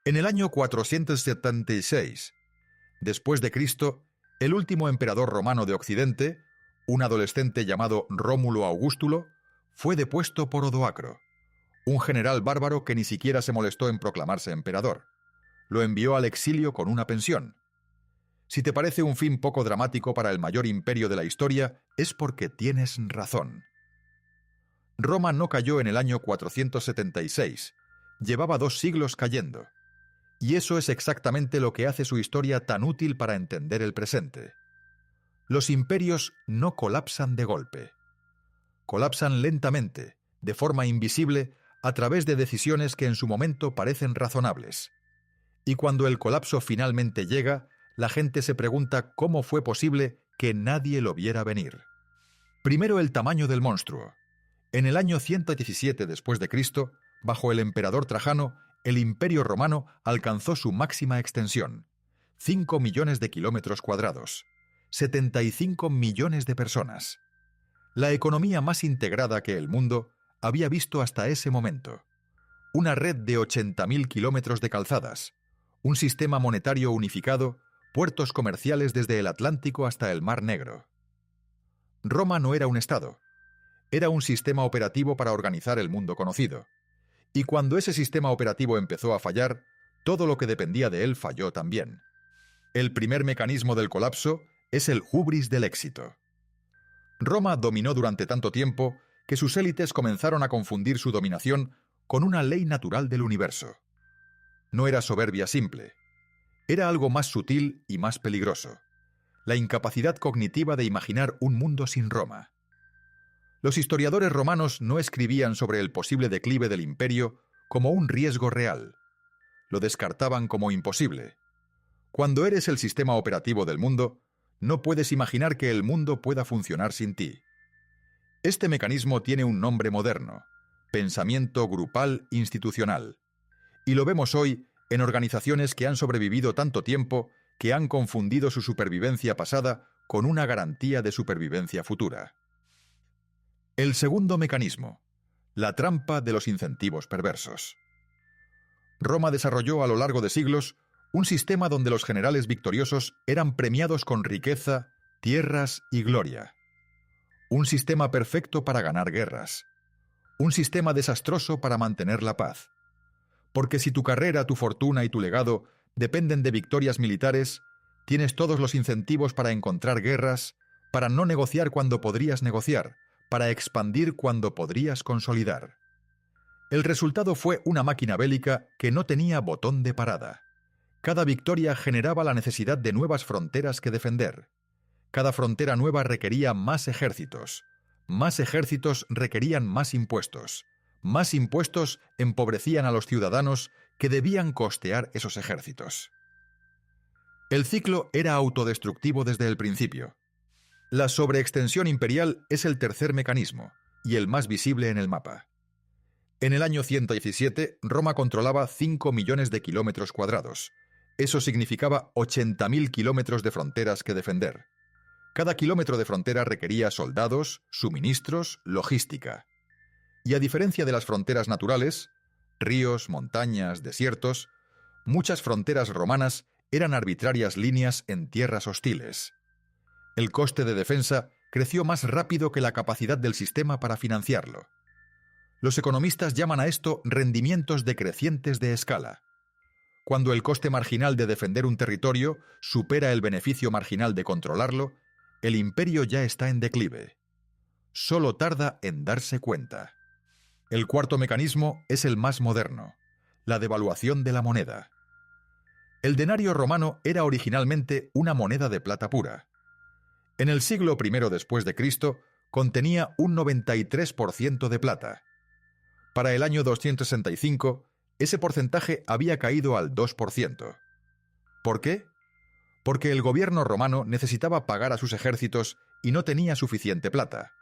En el año 476, después de Cristo, el último emperador romano de Occidente, un adolescente llamado Rómulo Augustulo, fue depuesto por Odoacro, un general bárbaro que ni siquiera se molestó en proclamarse emperador. Lo envió al exilio con una pensión. Si te parece un fin poco dramático para el mayor imperio de la historia, es porque tienes razón. Roma no cayó en el año 476, llevaba 2 siglos cayendo. Y eso es exactamente lo que hace su historia tan útil para entender el presente. Los imperios no colapsan de golpe. Colapsan lentamente, de forma invisible, a través de decisiones que en su momento parecen razonables. Y cuando el colapso finalmente llega, la gente se pregunta cómo fue posible que nadie lo viera venir. Primero, el tamaño del monstruo. En el año 117 después de Cristo, bajo el emperador Trajano, el Imperio Romano alcanzó su máxima extensión: 5 millones de kilómetros cuadrados, 75 millones de personas. La economía más integrada que el mundo había visto hasta ese momento. Una red de 80.000 kilómetros de calzadas, un sistema monetario unificado, puertos comerciales desde el Atlántico hasta el Mar Negro. Roma no era un estado, era un sistema operativo para organizar el mundo conocido. Y cuando ese sistema operativo empezó a fallar, todo lo que dependía de él falló también. El primer mecanismo del colapso es el hubris del éxito. Roma dominó durante tanto tiempo que sus élites comenzaron a confundir su dominación con una ley natural del universo. No era soberbia simple. Era algo más sutil y más peligroso: la incapacidad cognitiva de imaginar un mundo sin Roma. Los historiadores romanos no escribían sobre el posible declive del imperio como un riesgo real. Lo descartaban como imposible. Cuando eres el sistema operativo del mundo, no puedes imaginar que el mundo pueda funcionar sin ti. Este mecanismo tiene un nombre moderno: pensamiento grupal institucional. Y lo vemos hoy en organizaciones que han sobrevivido tanto tiempo que han confundido su supervivencia pasada con una garantía de supervivencia futura. El segundo mecanismo: la trampa de los incentivos perversos. Roma desarrolló a lo largo de siglos un sistema donde los generales victoriosos eran premiados con riqueza, tierras y gloria. Un sistema perfecto para ganar guerras. Un sistema desastroso para mantener la paz. Porque si tu carrera, tu fortuna y tu legado dependen de victorias militares, tienes todos los incentivos para encontrar guerras, para no negociar cuando podrías negociar, para expandir cuando podrías consolidar. El resultado fue una máquina bélica que no tenía botón de parada. Cada victoria generaba la necesidad de nuevas fronteras que defender. Cada frontera nueva requería más ejércitos requerían más impuestos empobrecían a los ciudadanos que debían costear esos ejércitos. El ciclo era autodestructivo desde el principio. La sobreextensión imperial es el tercer mecanismo, y el más visible en el mapa. En el año 117, Roma controlaba 5 millones de kilómetros cuadrados. Eso significaba 80.000 kilómetros de fronteras que defender. Cada kilómetro de frontera requería soldados, suministros, logística. Y a diferencia de las fronteras naturales, ríos, montañas, desiertos, muchas fronteras romanas eran arbitrarias líneas en tierras hostiles. El coste de defensa creció más rápido que la capacidad del sistema para financiarlo. Los economistas llaman a esto rendimientos decrecientes de escala. Cuando el coste marginal de defender un territorio supera el beneficio marginal de controlarlo, el imperio ya está en declive. Solo tarda en darse cuenta. El cuarto mecanismo es el más moderno: la devaluación de la moneda. El denario romano era originalmente una moneda de plata pura. En el siglo I después de Cristo, contenía un 93% de plata. Para el año 265, ese porcentaje había caído al 2%. ¿Por qué? Porque el gobierno romano necesitaba pagar a sus ejércitos y no tenía suficiente plata.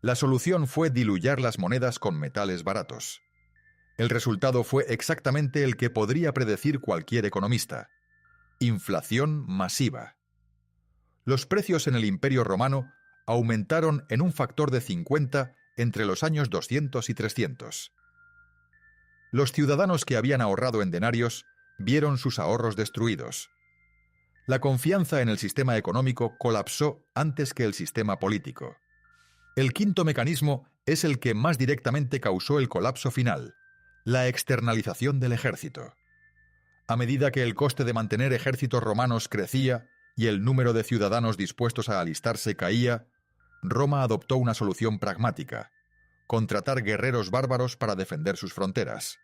La solución fue diluyar las monedas con metales baratos. El resultado fue exactamente el que podría predecir cualquier economista: inflación masiva. Los precios en el Imperio Romano aumentaron en un factor de 50 entre los años 200 y 300. Los ciudadanos que habían ahorrado en denarios vieron sus ahorros destruidos. La confianza en el sistema económico colapsó antes que el sistema político. El quinto mecanismo es el que más directamente causó el colapso final: la externalización del ejército. A medida que el coste de mantener ejércitos romanos crecía y el número de ciudadanos dispuestos a alistarse caía, Roma adoptó una solución pragmática: contratar guerreros bárbaros para defender sus fronteras.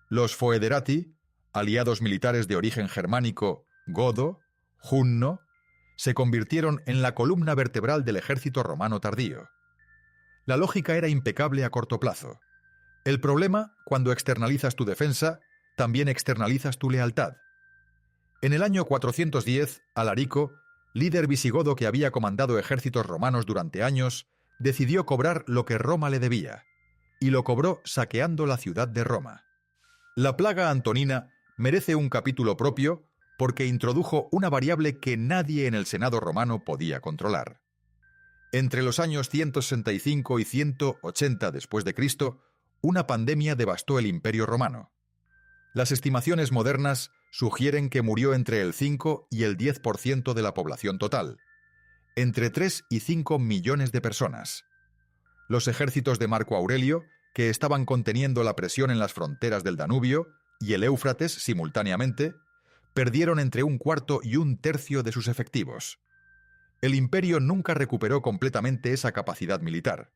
Los foederati, aliados militares de origen germánico, godo, junno, se convirtieron en la columna vertebral del ejército romano tardío. La lógica era impecable a corto plazo. El problema, cuando externalizas tu defensa, también externalizas tu lealtad. En el año 410, Alarico, líder visigodo que había comandado ejércitos romanos durante años, decidió cobrar lo que Roma le debía, y lo cobró saqueando la ciudad de Roma. La plaga antonina merece un capítulo propio porque introdujo una variable que nadie en el Senado romano podía controlar. Entre los años 165 y 180 después de Cristo, una pandemia devastó el Imperio Romano. Las estimaciones modernas sugieren que murió entre el 5 y el 10% de la población total, entre 3 y 5 millones de personas. Los ejércitos de Marco Aurelio, que estaban conteniendo la presión en las fronteras del Danubio y el Éufrates simultáneamente, perdieron entre un cuarto y un tercio de sus efectivos. El imperio nunca recuperó completamente esa capacidad militar.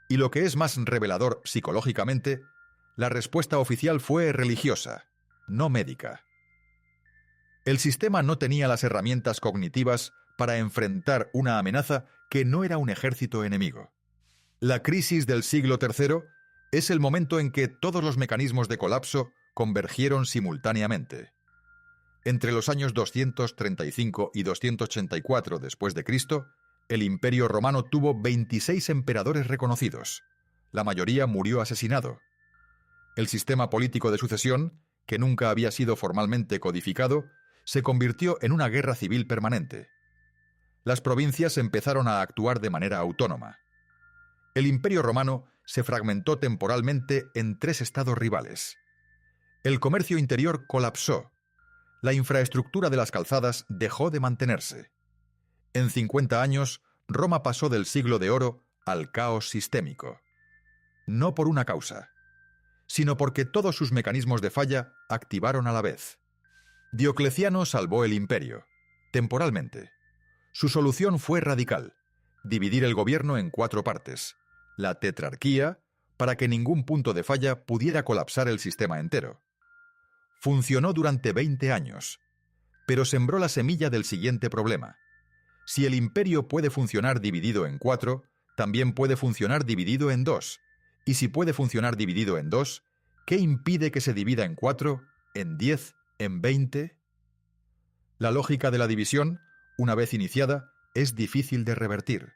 Y lo que es más revelador psicológicamente, la respuesta oficial fue religiosa, no médica. El sistema no tenía las herramientas cognitivas para enfrentar una amenaza que no era un ejército enemigo. La crisis del siglo III es el momento en que todos los mecanismos de colapso convergieron simultáneamente. Entre los años 235 y 284 después de Cristo, el Imperio Romano tuvo 26 emperadores reconocidos. La mayoría murió asesinado. El sistema político de sucesión, que nunca había sido formalmente codificado, se convirtió en una guerra civil permanente. Las provincias empezaron a actuar de manera autónoma. El Imperio Romano se fragmentó temporalmente en 3 estados rivales. El comercio interior colapsó. La infraestructura de las calzadas dejó de mantenerse. En 50 años, Roma pasó del siglo de oro al caos sistémico. No por una causa, sino porque todos sus mecanismos de falla activaron a la vez. Diocleciano salvó el imperio, temporalmente. Su solución fue radical: dividir el gobierno en 4 partes, la tetrarquía, para que ningún punto de falla pudiera colapsar el sistema entero. Funcionó durante 20 años, pero sembró la semilla del siguiente problema. Si el imperio puede funcionar dividido en 4, también puede funcionar dividido en 2. Y si puede funcionar dividido en 2, ¿qué impide que se divida en 4, en 10, en 20? La lógica de la división, una vez iniciada, es difícil de revertir.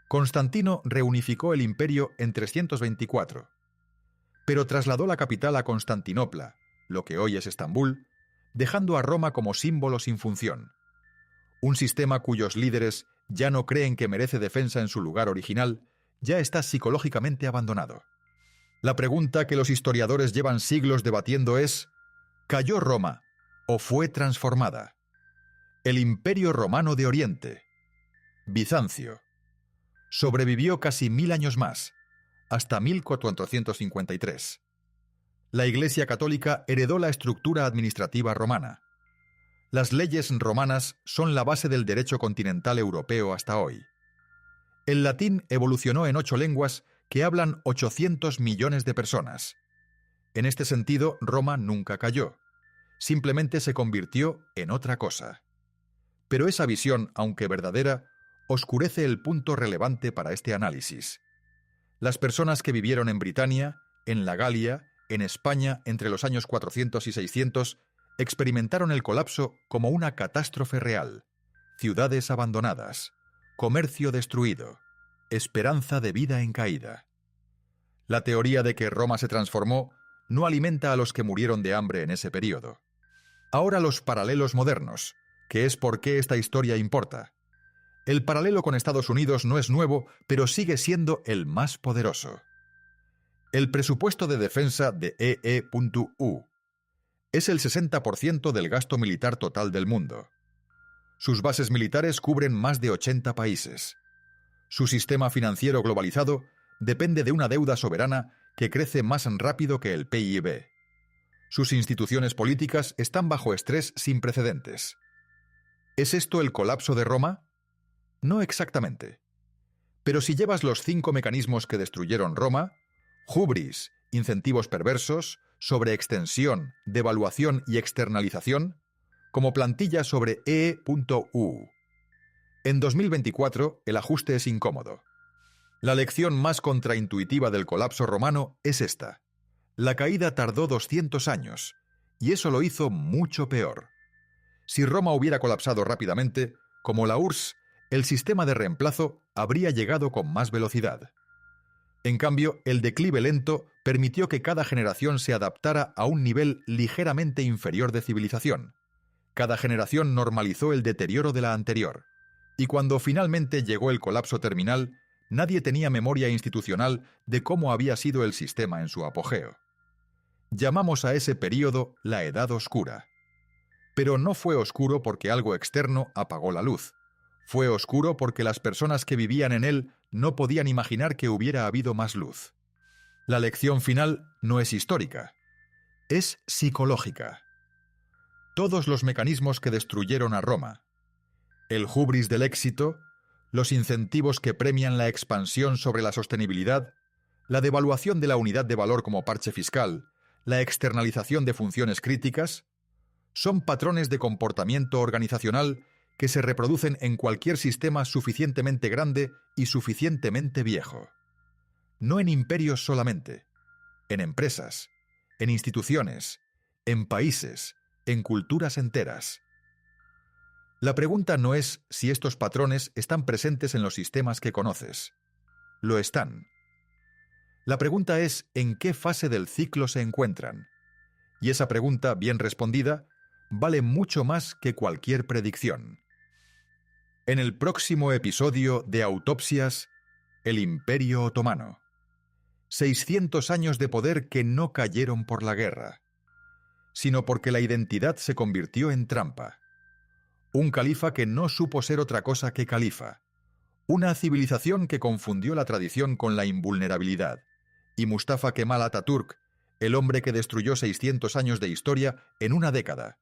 Constantino reunificó el imperio en 324, pero trasladó la capital a Constantinopla, lo que hoy es Estambul, dejando a Roma como símbolo sin función. Un sistema cuyos líderes ya no creen que merece defensa en su lugar original, ya está psicológicamente abandonado. La pregunta que los historiadores llevan siglos debatiendo es: ¿cayó Roma o fue transformada? El Imperio Romano de Oriente, Bizancio, sobrevivió casi 1000 años más, hasta 1453. La Iglesia Católica heredó la estructura administrativa romana. Las leyes romanas son la base del derecho continental europeo hasta hoy. El latín evolucionó en 8 lenguas que hablan 800 millones de personas. En este sentido, Roma nunca cayó. Simplemente se convirtió en otra cosa. Pero esa visión, aunque verdadera, oscurece el punto relevante para este análisis. Las personas que vivieron en Britania, en la Galia, en España entre los años 400 y 600, experimentaron el colapso como una catástrofe real. Ciudades abandonadas, comercio destruido, esperanza de vida en caída. La teoría de que Roma se transformó no alimenta a los que murieron de hambre en ese período. Ahora los paralelos modernos, que es por qué esta historia importa. El paralelo con Estados Unidos no es nuevo, pero sigue siendo el más poderoso. El presupuesto de defensa de EE.U es el 60% del gasto militar total del mundo. Sus bases militares cubren más de 80 países. Su sistema financiero globalizado depende de una deuda soberana que crece más rápido que el PIB. Sus instituciones políticas están bajo estrés sin precedentes. ¿Es esto el colapso de Roma? No exactamente. Pero si llevas los 5 mecanismos que destruyeron Roma, hubris, incentivos perversos, sobreextensión, devaluación y externalización, como plantilla sobre EE.U. En 2024, el ajuste es incómodo. La lección más contraintuitiva del colapso romano es esta. La caída tardó 200 años, y eso lo hizo mucho peor. Si Roma hubiera colapsado rápidamente, como la URSS, el sistema de reemplazo habría llegado con más velocidad. En cambio, el declive lento permitió que cada generación se adaptara a un nivel ligeramente inferior de civilización. Cada generación normalizó el deterioro de la anterior. Y cuando finalmente llegó el colapso terminal, nadie tenía memoria institucional de cómo había sido el sistema en su apogeo. Llamamos a ese período la Edad Oscura. Pero no fue oscuro porque algo externo apagó la luz. Fue oscuro porque las personas que vivían en él no podían imaginar que hubiera habido más luz. La lección final no es histórica, es psicológica. Todos los mecanismos que destruyeron a Roma, el hubris del éxito, los incentivos que premian la expansión sobre la sostenibilidad, la devaluación de la unidad de valor como parche fiscal, la externalización de funciones críticas, son patrones de comportamiento organizacional que se reproducen en cualquier sistema suficientemente grande y suficientemente viejo. No en imperios solamente, en empresas, en instituciones, en países, en culturas enteras. La pregunta no es si estos patrones están presentes en los sistemas que conoces. Lo están. La pregunta es en qué fase del ciclo se encuentran. Y esa pregunta, bien respondida, vale mucho más que cualquier predicción. En el próximo episodio de Autopsias, el Imperio Otomano. 600 años de poder que no cayeron por la guerra, sino porque la identidad se convirtió en trampa. Un califa que no supo ser otra cosa que califa. Una civilización que confundió la tradición con la invulnerabilidad. Y Mustafa Kemal Atatürk, el hombre que destruyó 600 años de historia en una década,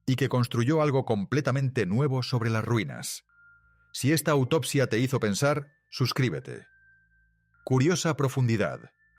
y que construyó algo completamente nuevo sobre las ruinas. Si esta autopsia te hizo pensar, suscríbete. Curiosa profundidad.